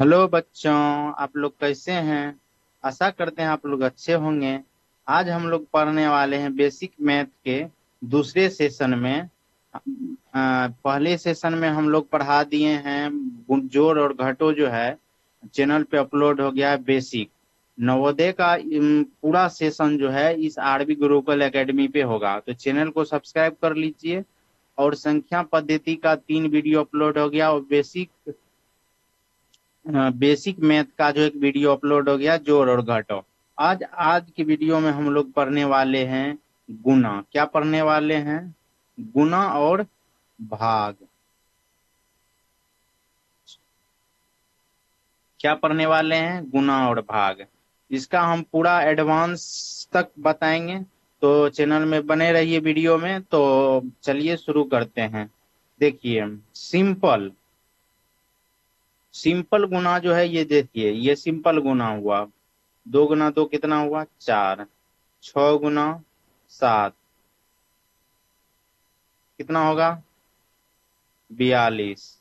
Hello बच्चों। आप लोग कैसे हैं? आशा करते हैं आप लोग अच्छे होंगे। आज हम लोग पढ़ने वाले हैं बेसिक मैथ के दूसरे सेशन में। पहले सेशन में हम लोग पढ़ा दिए हैं जोड़ और घटो जो है चैनल पे अपलोड हो गया है बेसिक। नवोदय का पूरा सेशन जो है इस आरबी गुरुकुल एकेडमी पे होगा, तो चैनल को सब्सक्राइब कर लीजिए। और संख्या पद्धति का 3 वीडियो अपलोड हो गया और बेसिक मैथ का जो एक वीडियो अपलोड हो गया जोड़ और घटाओ। आज आज की वीडियो में हम लोग पढ़ने वाले हैं गुना। क्या पढ़ने वाले हैं? गुना और भाग। क्या पढ़ने वाले हैं? गुना और भाग। इसका हम पूरा एडवांस तक बताएंगे, तो चैनल में बने रहिए वीडियो में। तो चलिए शुरू करते हैं। देखिए, सिंपल सिंपल गुना जो है ये देखिए, ये सिंपल गुना हुआ। 2 गुना 2 कितना हुआ? 4। 6 गुना 7 कितना होगा? 42।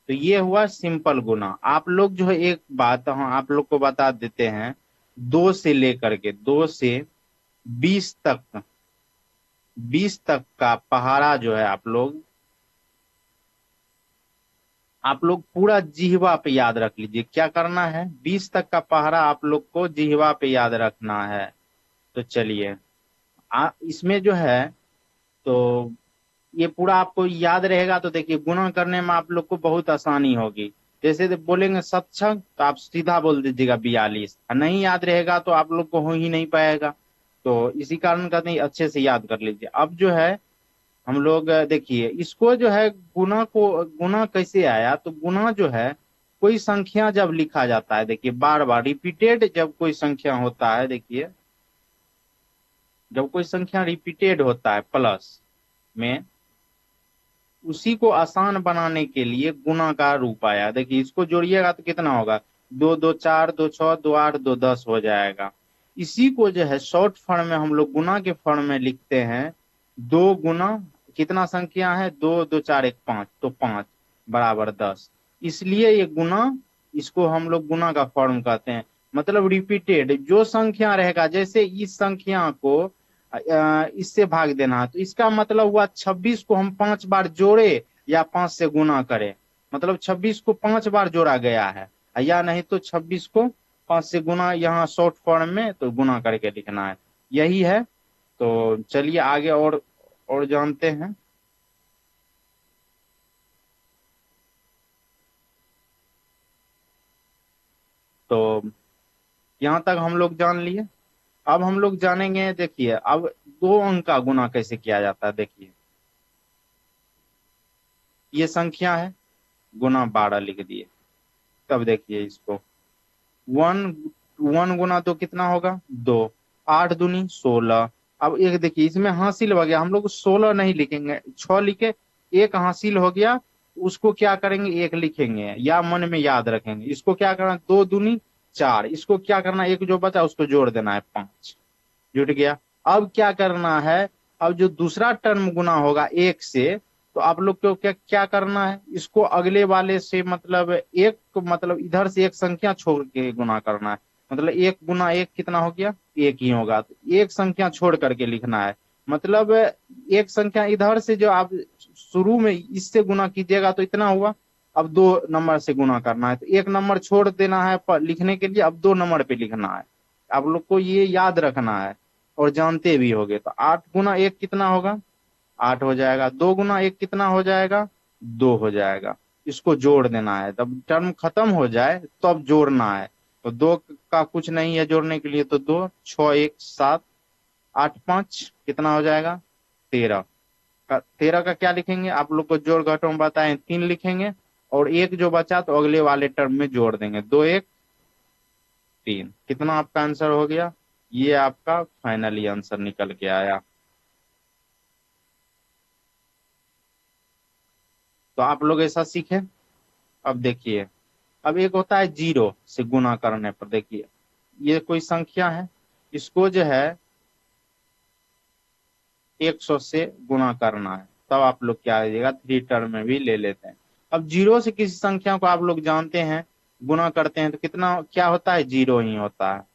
तो ये हुआ सिंपल गुना। आप लोग जो है एक बात हम आप लोग को बता देते हैं। 2 से लेकर के 20 तक, 20 तक का पहाड़ा जो है आप लोग पूरा जिह्वा पे याद रख लीजिए। क्या करना है? 20 तक का पहाड़ा आप लोग को जिह्वा पे याद रखना है। तो चलिए, इसमें जो है, तो ये पूरा आपको याद रहेगा तो देखिए गुणा करने में आप लोग को बहुत आसानी होगी। जैसे बोलेंगे सक्षम तो आप सीधा बोल दीजिएगा 42। नहीं याद रहेगा तो आप लोग को हो ही नहीं पाएगा। तो इसी कारण कहते हैं अच्छे से याद कर लीजिए। अब जो है हम लोग देखिए इसको जो है गुना कैसे आया। तो गुना जो है कोई संख्या जब लिखा जाता है, देखिए बार बार रिपीटेड जब कोई संख्या होता है, देखिए जब कोई संख्या रिपीटेड होता है प्लस में, उसी को आसान बनाने के लिए गुना का रूप आया। देखिए इसको जोड़िएगा तो कितना होगा? 2 2 4 2 6 2 8 2 10 हो जाएगा। इसी को जो है शॉर्ट फॉर्म में हम लोग गुना के फॉर्म में लिखते हैं। 2 गुना कितना संख्या है? 2 2 4 1 5, तो 5 = 10। इसलिए ये गुना, इसको हम लोग गुना का फॉर्म कहते हैं। मतलब रिपीटेड जो संख्या रहेगा, जैसे इस संख्या को इससे भाग देना है, तो इसका मतलब हुआ 26 को हम 5 बार जोड़े या 5 से गुना करें। मतलब 26 को 5 बार जोड़ा गया है, या नहीं तो 26 को 5 से गुना, यहाँ शॉर्ट फॉर्म में तो गुना करके लिखना है। यही है। तो चलिए आगे और जानते हैं। तो यहाँ तक हम लोग जान लिए। अब हम लोग जानेंगे, देखिए अब 2 अंक का गुना कैसे किया जाता है। देखिए ये संख्या है, गुना 12 लिख दिए। तब देखिए इसको, 1 1 गुना 2 कितना होगा? 2। 8 दूनी 16। अब एक देखिए इसमें हासिल हो गया, हम लोग 16 नहीं लिखेंगे, 6 लिखे। एक हासिल हो गया, उसको क्या करेंगे? एक लिखेंगे या मन में याद रखेंगे। इसको क्या करना? 2 दूनी 4। इसको क्या करना? एक जो बचा उसको जोड़ देना है, 5। जुट गया। अब क्या करना है? अब जो दूसरा टर्म गुना होगा एक से, तो आप लोग को क्या क्या करना है? इसको अगले वाले से मतलब मतलब इधर से एक संख्या छोड़ के गुना करना है। मतलब 1 गुना 1 कितना हो गया? एक ही होगा, तो एक संख्या छोड़ करके लिखना है। मतलब एक संख्या इधर से जो आप शुरू में इससे गुना कीजिएगा तो इतना हुआ। अब 2 नंबर से गुना करना है, तो 1 नंबर छोड़ देना है लिखने के लिए, अब 2 नंबर पे लिखना है। आप लोग को ये याद रखना है और जानते भी होगे। तो 8 गुना 1 कितना होगा? 8 हो जाएगा। 2 गुना 1 कितना हो जाएगा? 2 हो जाएगा। इसको जोड़ देना है, तब टर्म खत्म हो जाए तब जोड़ना है। तो 2 का कुछ नहीं है जोड़ने के लिए, तो 2 6 1 7। 8 5 कितना हो जाएगा? 13 का। 13 का क्या लिखेंगे? आप लोग को जोड़ घटाव में बताएं, 3 लिखेंगे। और एक जो बचा तो अगले वाले टर्म में जोड़ देंगे। 2 1 3। कितना आपका आंसर हो गया? ये आपका फाइनली आंसर निकल के आया। तो आप लोग ऐसा सीखे। अब देखिए, अब एक होता है जीरो से गुना करने पर। देखिए ये कोई संख्या है, इसको जो है 100 से गुना करना है। तब आप लोग क्या लीजिएगा? 3 टर्म में भी ले लेते हैं। अब जीरो से किसी संख्या को आप लोग जानते हैं गुना करते हैं तो कितना क्या होता है, जीरो ही होता है।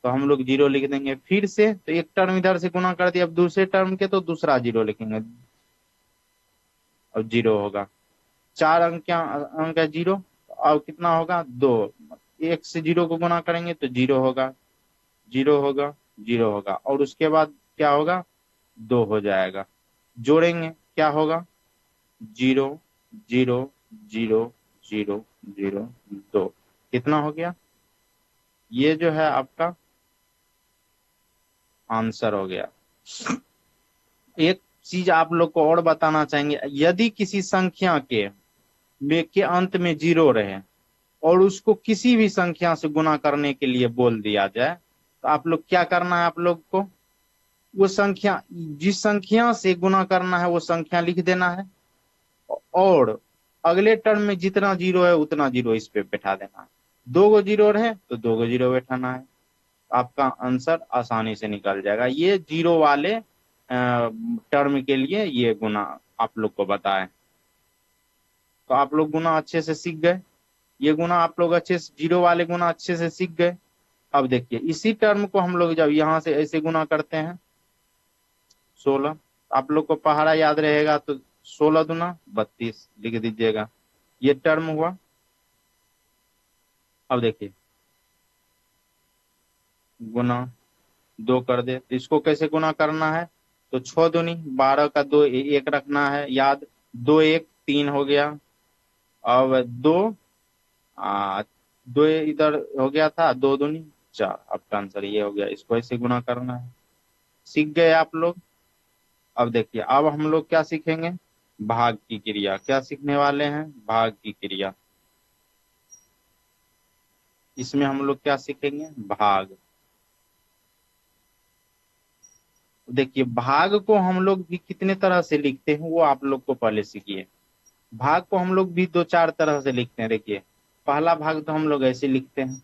तो हम लोग जीरो लिख देंगे। फिर से तो एक टर्म इधर से गुना कर दिया, अब दूसरे टर्म के तो दूसरा जीरो लिखेंगे और जीरो होगा। चार अंक क्या अंक है, जीरो। अब कितना होगा, दो। एक से जीरो को गुना करेंगे तो जीरो होगा, जीरो होगा, जीरो होगा, और उसके बाद क्या होगा, दो हो जाएगा। जोड़ेंगे क्या होगा, zero, zero, zero, zero, zero, दो। कितना हो गया, ये जो है आपका आंसर हो गया। एक चीज आप लोग को और बताना चाहेंगे, यदि किसी संख्या के अंत में जीरो रहे और उसको किसी भी संख्या से गुना करने के लिए बोल दिया जाए, तो आप लोग क्या करना है, आप लोग को वो संख्या, जिस संख्या से गुना करना है वो संख्या लिख देना है, और अगले टर्म में जितना जीरो है उतना जीरो इस पे बैठा देना है। दो गो जीरो रहे तो दो गो जीरो बैठाना है। आपका आंसर आसानी से निकल जाएगा। ये जीरो वाले टर्म के लिए ये गुना आप लोग को बताएं। तो आप लोग गुना अच्छे से सीख गए, ये गुना आप लोग अच्छे से, जीरो वाले गुना अच्छे से सीख गए। अब देखिए इसी टर्म को हम लोग जब यहां से ऐसे गुना करते हैं, 16, आप लोग को पहाड़ा याद रहेगा तो 16 दूना 32 लिख दीजिएगा, ये टर्म हुआ। अब देखिए गुना दो कर दे तो इसको कैसे गुना करना है, तो 6 दूनी 12 का दो एक रखना है याद, दो एक तीन हो गया। अब दो दो इधर हो गया था, दो दूनी चार, आपका आंसर ये हो गया। इसको ऐसे गुना करना है। सीख गए आप लोग। अब देखिए अब हम लोग क्या सीखेंगे, भाग की क्रिया। क्या सीखने वाले हैं, भाग की क्रिया। इसमें हम लोग क्या सीखेंगे, भाग। देखिए भाग को हम लोग भी कितने तरह से लिखते हैं वो आप लोग को पहले सीखिए। भाग को हम लोग भी दो चार तरह से लिखते हैं। देखिए पहला भाग तो हम लोग ऐसे लिखते हैं,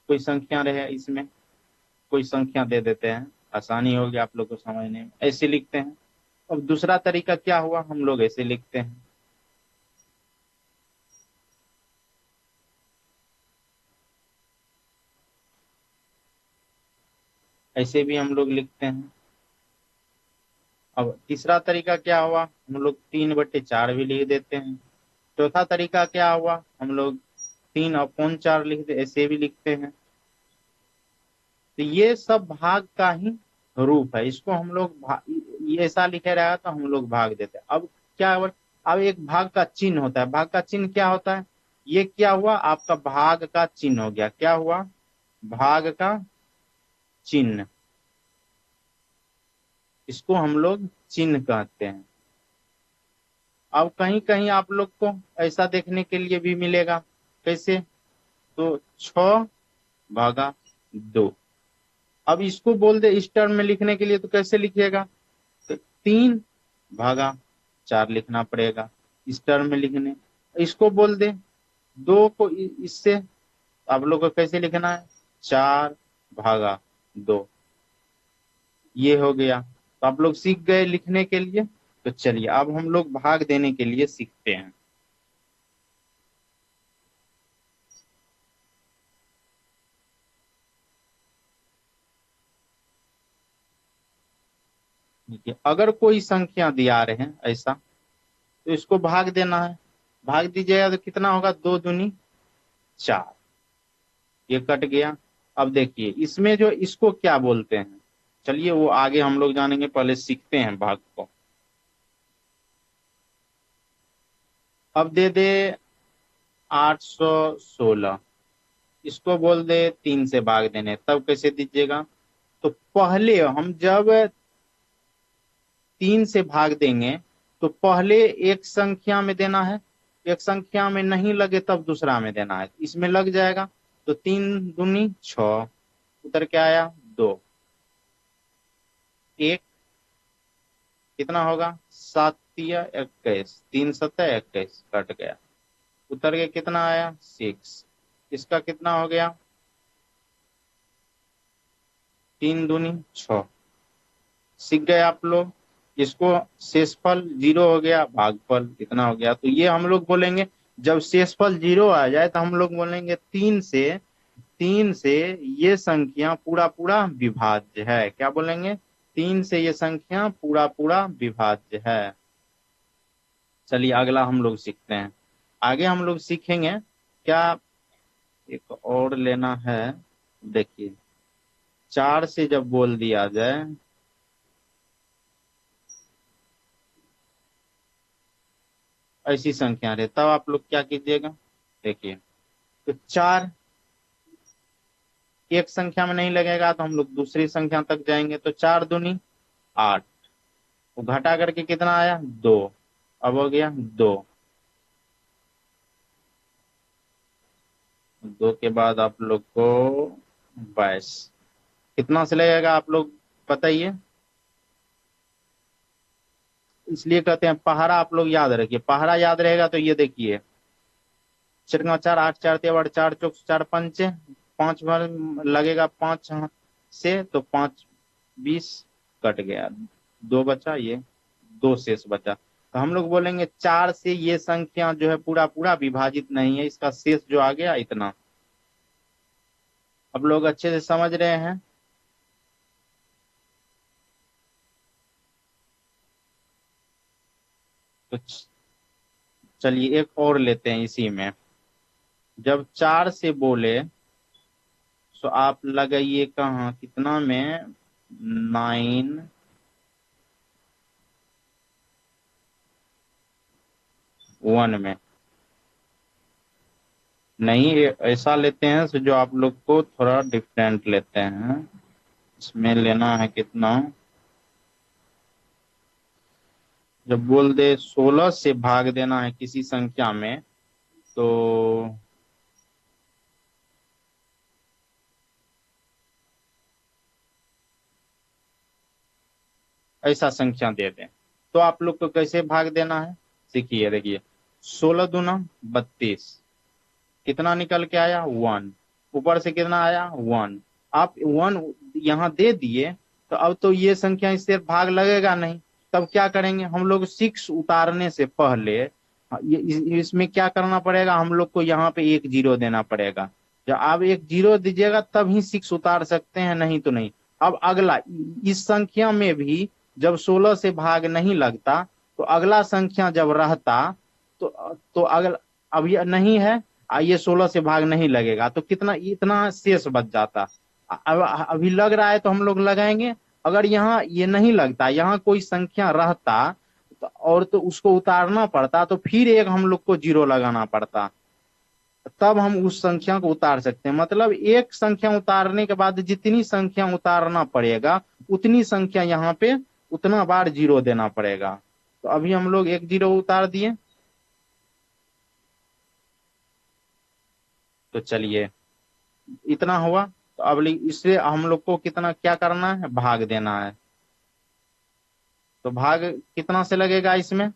कोई संख्या रहे इसमें, कोई संख्या दे देते हैं, आसानी होगी आप लोग को समझने में, ऐसे लिखते हैं। अब दूसरा तरीका क्या हुआ, हम लोग ऐसे लिखते हैं। ऐसे भी हम लोग लिखते हैं। अब तीसरा तरीका क्या हुआ, हम लोग 3/4 भी लिख देते हैं। चौथा तरीका क्या हुआ, हम लोग 3/4 लिख दे, ऐसे भी लिखते हैं। तो ये सब भाग का ही रूप है। इसको हम लोग ये ऐसा लिखे रहेगा तो हम लोग भाग देते हैं। अब क्या हुआ, अब एक भाग का चिन्ह होता है। भाग का चिन्ह क्या होता है, ये क्या हुआ, आपका भाग का चिन्ह हो गया। क्या हुआ, भाग का चिन्ह, इसको हम लोग चिन्ह कहते हैं। अब कहीं कहीं आप लोग को ऐसा देखने के लिए भी मिलेगा, कैसे, तो 6/2। अब इसको बोल दे इस टर्म में लिखने के लिए तो कैसे लिखिएगा, तो 3/4 लिखना पड़ेगा इस टर्म में लिखने। इसको बोल दे दो को इससे, आप लोग को कैसे लिखना है, 4/2, ये हो गया। तो आप लोग सीख गए लिखने के लिए। तो चलिए अब हम लोग भाग देने के लिए सीखते हैं। देखिए अगर कोई संख्या दिया रहे हैं ऐसा, तो इसको भाग देना है। भाग दीजिएगा तो कितना होगा, 2 दूनी 4, ये कट गया। अब देखिए इसमें जो इसको क्या बोलते हैं, चलिए वो आगे हम लोग जानेंगे, पहले सीखते हैं भाग को। अब दे दे 816, इसको बोल दे 3 से भाग देने, तब कैसे दीजिएगा, तो पहले हम जब 3 से भाग देंगे तो पहले एक संख्या में देना है, एक संख्या में नहीं लगे तब दूसरा में देना है। इसमें लग जाएगा तो 3 दूनी 6, उतर के आया 2, एक, कितना होगा, 7×21, 3×7=21, कट गया। उतर के कितना आया, 6। इसका कितना हो गया, 3 दूनी 6। सीख गए आप लोग। इसको शेषफल 0 हो गया, भागफल कितना हो गया, तो ये हम लोग बोलेंगे जब शेषफल 0 आ जाए तो हम लोग बोलेंगे 3 से ये संख्या पूरा पूरा विभाज्य है। क्या बोलेंगे? 3 से ये संख्या पूरा पूरा विभाज्य है। चलिए अगला हम लोग सीखते हैं। आगे हम लोग सीखेंगे क्या, एक और लेना है। देखिए 4 से जब बोल दिया जाए, ऐसी संख्या रहे, तब आप लोग क्या कीजिएगा। देखिए तो 4 एक संख्या में नहीं लगेगा तो हम लोग दूसरी संख्या तक जाएंगे। तो 4 दूनी 8, वो घटा करके कितना आया 2। अब हो गया 2 के बाद आप लोग को 22 कितना से लगेगा आप लोग बताइए। इसलिए कहते हैं पहाड़ा, आप लोग याद रखिए, पहाड़ा याद रहेगा तो ये देखिए 4×4 8, 4×3 4, 4×4 5 बार लगेगा 5 से, तो 5 20 कट गया, 2 बचा, ये 2 शेष बचा। तो हम लोग बोलेंगे 4 से ये संख्या जो है पूरा पूरा विभाजित नहीं है, इसका शेष जो आ गया इतना। अब लोग अच्छे से समझ रहे हैं। तो चलिए एक और लेते हैं इसी में। जब 4 से बोले तो आप लगाइए कहाँ, कितना में 9 1 में। नहीं ऐसा लेते हैं तो जो आप लोग को थोड़ा डिफरेंट लेते हैं। इसमें लेना है कितना, जब बोल दे 16 से भाग देना है किसी संख्या में, तो ऐसा संख्या दे दें तो आप लोग को कैसे भाग देना है सीखिए। देखिए 16 दूना 32, कितना निकल के आया 1, ऊपर से कितना आया 1। आप 1 यहाँ दे दिए तो अब तो ये संख्या इससे भाग लगेगा नहीं। तब क्या करेंगे हम लोग, 6 उतारने से पहले इसमें क्या करना पड़ेगा, हम लोग को यहाँ पे एक 0 देना पड़ेगा। जब आप एक 0 दीजिएगा तब ही 6 उतार सकते हैं, नहीं तो नहीं। अब अगला इस संख्या में भी जब 16 से भाग नहीं लगता, तो अगला संख्या जब रहता तो अगला, अब ये नहीं है, ये 16 से भाग नहीं लगेगा तो कितना, इतना शेष बच जाता। अब अभी लग रहा है तो हम लोग लगाएंगे। अगर यहाँ ये नहीं लगता, यहाँ कोई संख्या रहता और तो उसको उतारना पड़ता, तो फिर एक हम लोग को 0 लगाना पड़ता, तब हम उस संख्या को उतार सकते हैं। मतलब एक संख्या उतारने के बाद जितनी संख्या उतारना पड़ेगा उतनी संख्या यहाँ पे उतना बार 0 देना पड़ेगा। तो अभी हम लोग एक 0 उतार दिए। तो चलिए इतना हुआ। तो अब इससे हम लोग को कितना क्या करना है, भाग देना है। तो भाग कितना से लगेगा इसमें,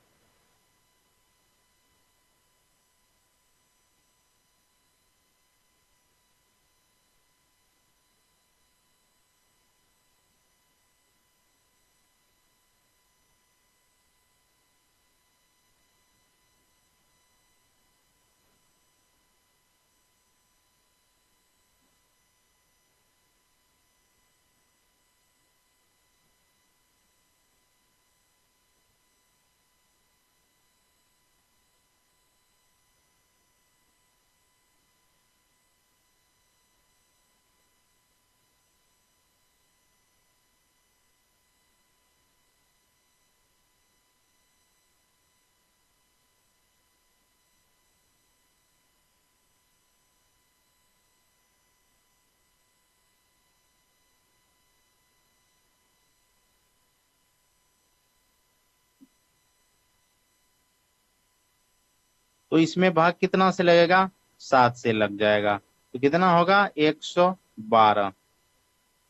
तो इसमें भाग कितना से लगेगा, 7 से लग जाएगा। तो कितना होगा 112।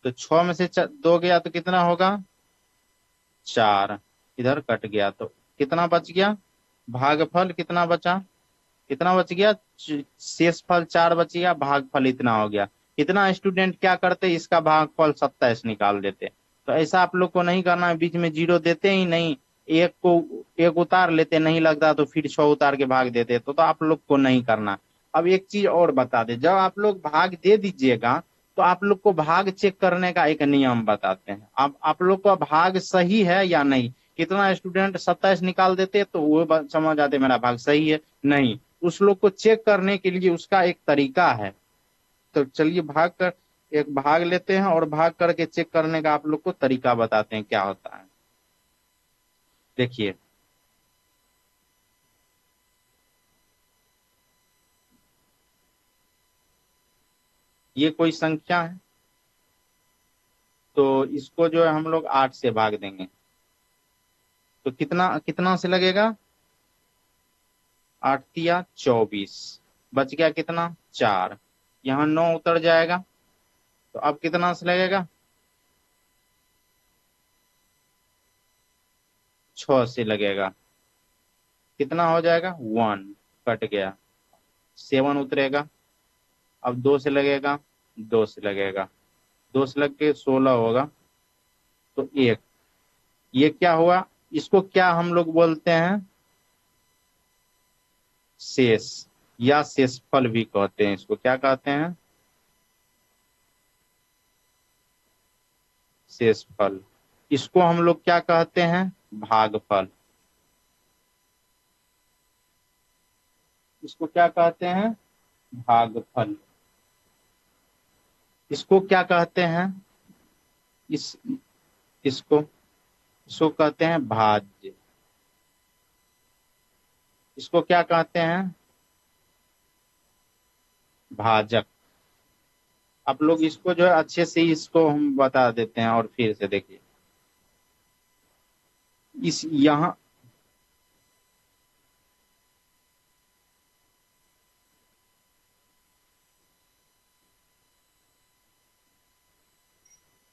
तो 6 में से 2 गया तो कितना होगा 4, इधर कट गया तो कितना बच गया, भागफल कितना बचा, कितना बच गया, शेष फल 4 बच गया, भागफल इतना हो गया। इतना स्टूडेंट क्या करते, इसका भागफल 27 निकाल देते। तो ऐसा आप लोग को नहीं करना है, बीच में 0 देते ही नहीं, एक को एक उतार लेते, नहीं लगता तो फिर 6 उतार के भाग देते, तो आप लोग को नहीं करना। अब एक चीज और बता दे, जब आप लोग भाग दे दीजिएगा तो आप लोग को भाग चेक करने का एक नियम बताते हैं। आप लोग का भाग सही है या नहीं। कितना स्टूडेंट 27 निकाल देते तो वो समझ जाते मेरा भाग सही है, नहीं। उस लोग को चेक करने के लिए उसका एक तरीका है। तो चलिए भाग कर एक भाग लेते हैं और भाग करके चेक करने का आप लोग को तरीका बताते हैं क्या होता है। देखिए, ये कोई संख्या है, तो इसको जो है हम लोग 8 से भाग देंगे, तो कितना कितना से लगेगा, 8 तिया 24, बच गया कितना 4, यहाँ 9 उतर जाएगा, तो अब कितना से लगेगा, 6 से लगेगा, कितना हो जाएगा 1, कट गया, 7 उतरेगा, अब 2 से लगेगा, 2 से लगेगा, 2 से लग के 16 होगा, तो 1, ये क्या हुआ, इसको क्या हम लोग बोलते हैं, शेष, या शेषफल भी कहते हैं, इसको क्या कहते हैं, शेषफल। इसको हम लोग क्या कहते हैं, भागफल। इसको क्या कहते हैं, भागफल। इसको क्या कहते हैं, इस इसको इसको कहते हैं भाज्य। इसको क्या कहते हैं, भाजक। आप लोग इसको जो है अच्छे से इसको हम बता देते हैं, और फिर से देखिए, इस यहाँ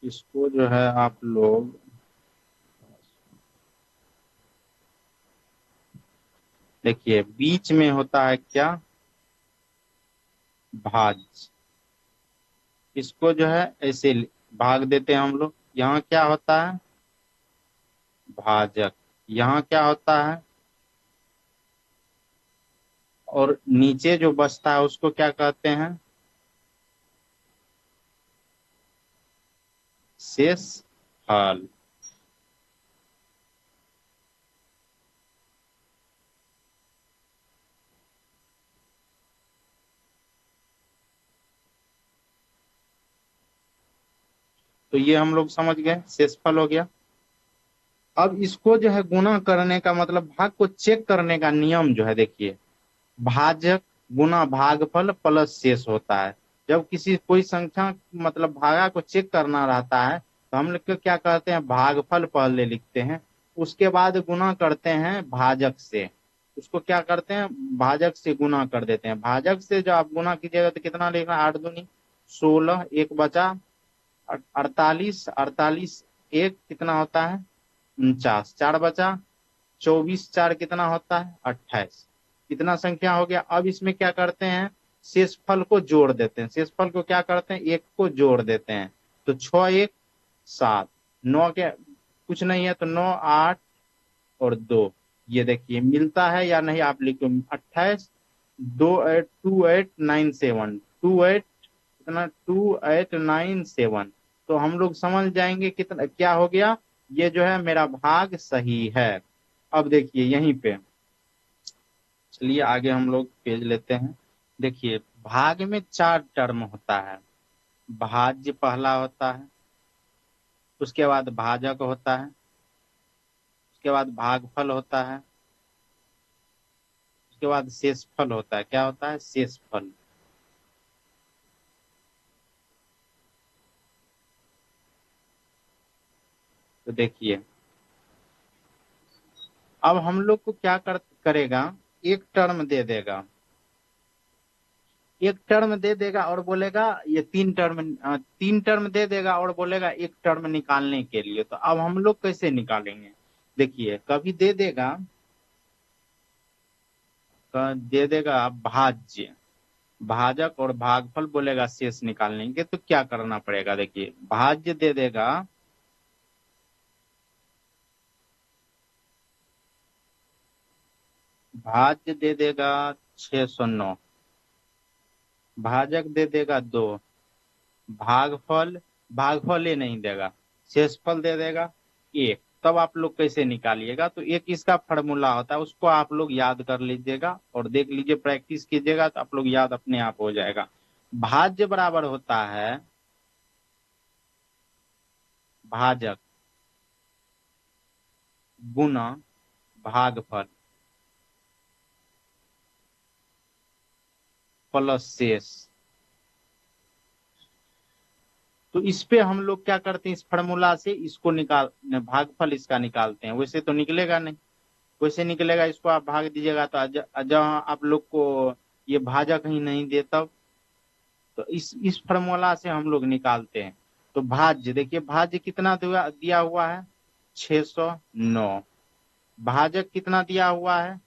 इसको जो है आप लोग देखिए, बीच में होता है क्या, भाज्य। इसको जो है ऐसे भाग देते हैं हम लोग, यहाँ क्या होता है, भाजक। यहाँ क्या होता है, और नीचे जो बचता है उसको क्या कहते हैं, शेष फल। तो ये हम लोग समझ गए, शेषफल हो गया। अब इसको जो है गुना करने का मतलब, भाग को चेक करने का नियम जो है, देखिए, भाजक गुना भागफल प्लस शेष होता है। जब किसी कोई संख्या मतलब भागा को चेक करना रहता है, तो हम लोग को क्या कहते हैं, भागफल पहले लिखते हैं, उसके बाद गुना करते हैं भाजक से। उसको क्या करते हैं, भाजक से गुना कर देते हैं। भाजक से जब आप गुना कीजिएगा तो कितना लिखना, 8 दूनी 16, एक बचा 48, 48 एक कितना होता है 49, 4 बचा 24, 4 कितना होता है 28। कितना संख्या हो गया। अब इसमें क्या करते हैं, शेषफल को जोड़ देते हैं। शेषफल को क्या करते हैं, एक को जोड़ देते हैं, तो 6 1 7, 9 के कुछ नहीं है, तो 9 8 और 2, ये देखिए मिलता है या नहीं, आप लिखो 28, 2 8 2 8 9 7, 2 8 कितना 2 8 9 7, तो हम लोग समझ जाएंगे कितना क्या हो गया, ये जो है मेरा भाग सही है। अब देखिए यहीं पे, चलिए आगे हम लोग पेज लेते हैं। देखिए, भाग में 4 टर्म होता है। भाज्य पहला होता है, उसके बाद भाजक होता है, उसके बाद भागफल होता है, उसके बाद शेषफल होता है। क्या होता है, शेषफल। तो देखिए, अब हम लोग को क्या करेगा, एक टर्म दे देगा, एक टर्म दे देगा और बोलेगा ये 3 टर्म, 3 टर्म दे देगा और बोलेगा एक टर्म निकालने के लिए। तो अब हम लोग कैसे निकालेंगे, देखिए, कभी दे देगा, दे देगा भाज्य, भाजक और भागफल बोलेगा शेष निकालने के, तो क्या करना पड़ेगा, देखिए, भाज्य दे देगा, भाज्य दे देगा 609, भाजक दे देगा 2, भागफल, भागफल ये नहीं देगा, शेषफल दे देगा 1। तब आप लोग कैसे निकालिएगा, तो एक इसका फॉर्मूला होता है, उसको आप लोग याद कर लीजिएगा और देख लीजिए, प्रैक्टिस कीजिएगा तो आप लोग याद अपने आप हो जाएगा। भाज्य बराबर होता है भाजक गुना भागफल प्लस शेष। तो इस पे हम लोग क्या करते हैं, इस फॉर्मूला से इसको निकाल, भागफल इसका निकालते हैं। वैसे तो निकलेगा नहीं, वैसे निकलेगा, इसको आप भाग दीजिएगा तो जहाँ आप लोग को ये भाजक ही नहीं दे, तब तो इस फॉर्मूला से हम लोग निकालते हैं। तो भाज्य देखिए, भाज्य कितना दिया हुआ है 609, भाजक कितना दिया हुआ है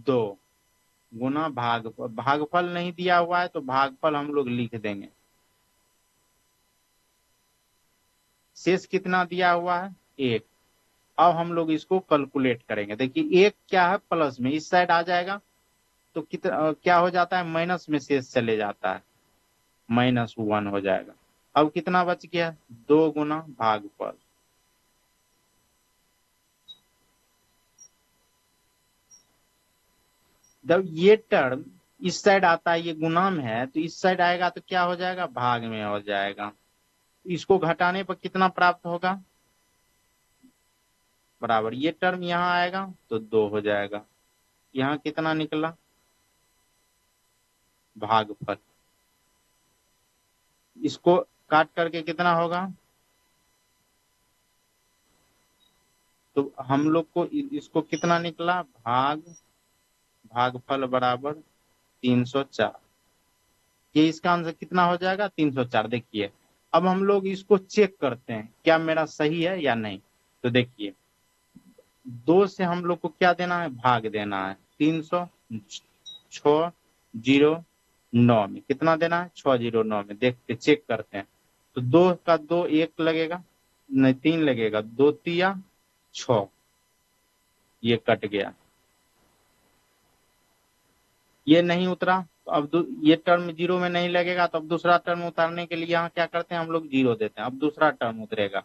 2, गुना भागफल नहीं दिया हुआ है तो भागफल हम लोग लिख देंगे। शेष कितना दिया हुआ है 1। अब हम लोग इसको कैलकुलेट करेंगे। देखिए एक क्या है प्लस में इस साइड आ जाएगा, तो कितना क्या हो जाता है, माइनस में शेष चले जाता है, -1 हो जाएगा। अब कितना बच गया, 2 गुना भागफल। जब ये टर्म इस साइड आता है, ये गुना में है, तो इस साइड आएगा तो क्या हो जाएगा, भाग में हो जाएगा। इसको घटाने पर कितना प्राप्त होगा, बराबर ये टर्म यहाँ आएगा तो 2 हो जाएगा। यहाँ कितना निकला, भागफल। इसको काट करके कितना होगा, तो हम लोग को इसको कितना निकला, भागफल बराबर 304। ये इसका आंसर कितना हो जाएगा, 304। देखिए अब हम लोग इसको चेक करते हैं क्या मेरा सही है या नहीं। तो देखिए 2 से हम लोग को क्या देना है, भाग देना है। 30609 में कितना देना है, 609 में। देखते चेक करते हैं, तो 2 का 2 1 लगेगा, नहीं 3 लगेगा, 2 तिया 6, ये कट गया, ये नहीं उतरा। तो अब ये टर्म जीरो में नहीं लगेगा, तो अब दूसरा टर्म उतारने के लिए यहाँ क्या करते हैं, हम लोग जीरो देते हैं। अब दूसरा टर्म उतरेगा,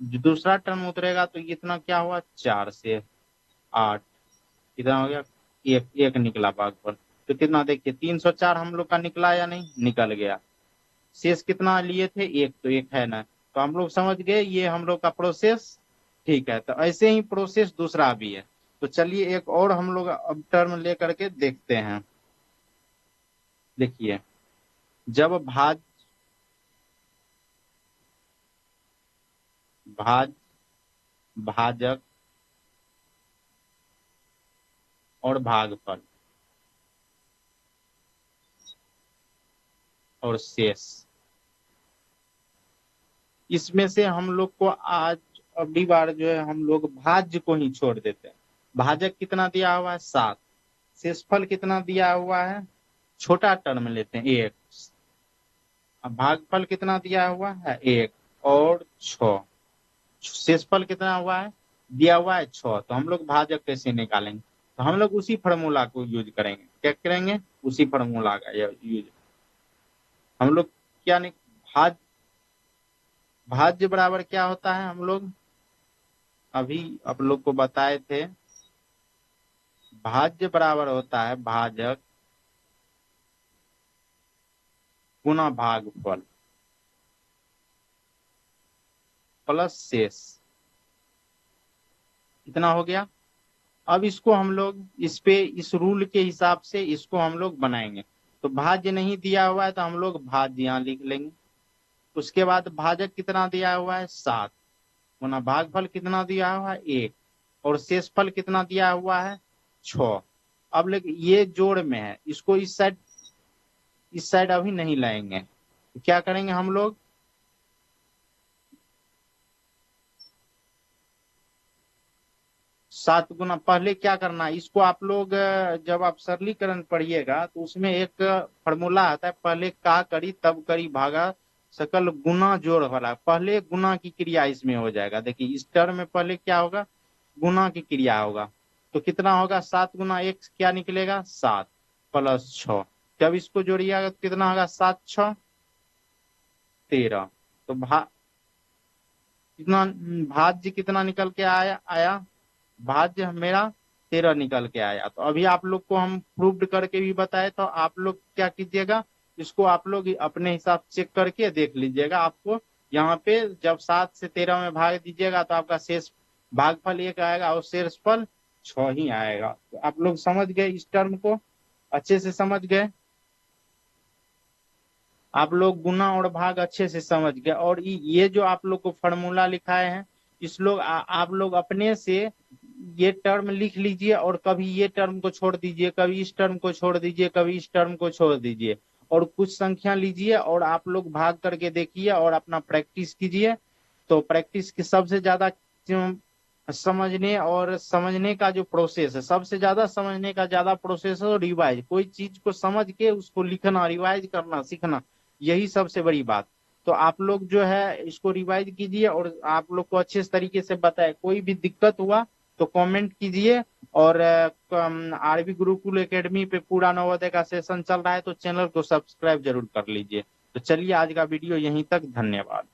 जो दूसरा टर्म उतरेगा तो इतना क्या हुआ, 4 से 8, कितना हो गया, एक एक निकला भागफल। तो कितना देखिए 304 हम लोग का निकला या नहीं, निकल गया। शेष कितना लिए थे, एक, तो एक है ना, तो हम लोग समझ गए ये हम लोग का प्रोसेस ठीक है। तो ऐसे ही प्रोसेस दूसरा भी है। तो चलिए एक और हम लोग अब टर्म लेकर के देखते हैं। देखिए जब भाज भाजक और भागफल और शेष, इसमें से हम लोग को आज अगली बार जो है हम लोग भाज्य को ही छोड़ देते हैं। भाजक कितना दिया हुआ है 7, शेषफल कितना दिया हुआ है, छोटा टर्म लेते हैं 1, अब भागफल कितना दिया हुआ है 1 और 6, शेषफल कितना हुआ है, दिया हुआ है 6। तो हम लोग भाजक कैसे निकालेंगे, तो हम लोग उसी फॉर्मूला को यूज करेंगे। क्या करेंगे, उसी फॉर्मूला का यूज हम लोग क्या नहीं, भाज भाज्य बराबर क्या होता है, हम लोग अभी आप लोग को बताए थे, भाज्य बराबर होता है भाजक गुना भागफल प्लस शेष। इतना हो गया। अब इसको हम लोग इस पे इस रूल के हिसाब से इसको हम लोग बनाएंगे। तो भाज्य नहीं दिया हुआ है तो हम लोग भाज्य यहाँ लिख लेंगे। उसके बाद भाजक कितना दिया हुआ है 7, गुना भागफल कितना दिया हुआ है 1, और शेषफल कितना दिया हुआ है 6। अब लेकिन ये जोड़ में है, इसको इस साइड अभी नहीं लाएंगे। तो क्या करेंगे हम लोग, 7 गुना, पहले क्या करना है इसको आप लोग जब आप सरलीकरण पढ़िएगा तो उसमें एक फॉर्मूला आता है, पहले का करी तब करी भागा सकल गुना जोड़ वाला, पहले गुना की क्रिया इसमें हो जाएगा। देखिए इस टर्म में पहले क्या होगा, गुना की क्रिया होगा। तो कितना होगा, 7 गुना 1 क्या निकलेगा, 7 प्लस 6। जब इसको जोड़िएगा तो कितना होगा, 7 6 13। तो कितना भाज्य कितना निकल के आया, भाज्य मेरा 13 निकल के आया। तो अभी आप लोग को हम प्रूव्ड करके भी बताए, तो आप लोग क्या कीजिएगा, इसको आप लोग अपने हिसाब चेक करके देख लीजिएगा। आपको यहाँ पे जब 7 से 13 में भाग दीजिएगा तो आपका शेष भागफल 1 आएगा और शेषफल 6 ही आएगा। तो आप लोग समझ गए, इस टर्म को अच्छे से समझ गए। आप लोग गुना और भाग अच्छे से समझ गए। और ये जो आप लोग को फॉर्मूला लिखाए हैं, इस लोग आप लोग अपने से ये टर्म लिख लीजिए, और कभी ये टर्म को छोड़ दीजिए, कभी इस टर्म को छोड़ दीजिए, कभी इस टर्म को छोड़ दीजिए, और कुछ संख्या लीजिए और आप लोग भाग करके देखिए और अपना प्रैक्टिस कीजिए। तो प्रैक्टिस की सबसे ज्यादा समझने और समझने का जो प्रोसेस है, सबसे ज्यादा समझने का ज्यादा प्रोसेस है, रिवाइज, कोई चीज को समझ के उसको लिखना, रिवाइज करना सीखना, यही सबसे बड़ी बात। तो आप लोग जो है इसको रिवाइज कीजिए और आप लोग को अच्छे तरीके से बताए। कोई भी दिक्कत हुआ तो कमेंट कीजिए। और आरबी गुरुकुल एकेडमी पे पूरा नवोदय का सेशन चल रहा है, तो चैनल को सब्सक्राइब जरूर कर लीजिए। तो चलिए आज का वीडियो यहीं तक, धन्यवाद।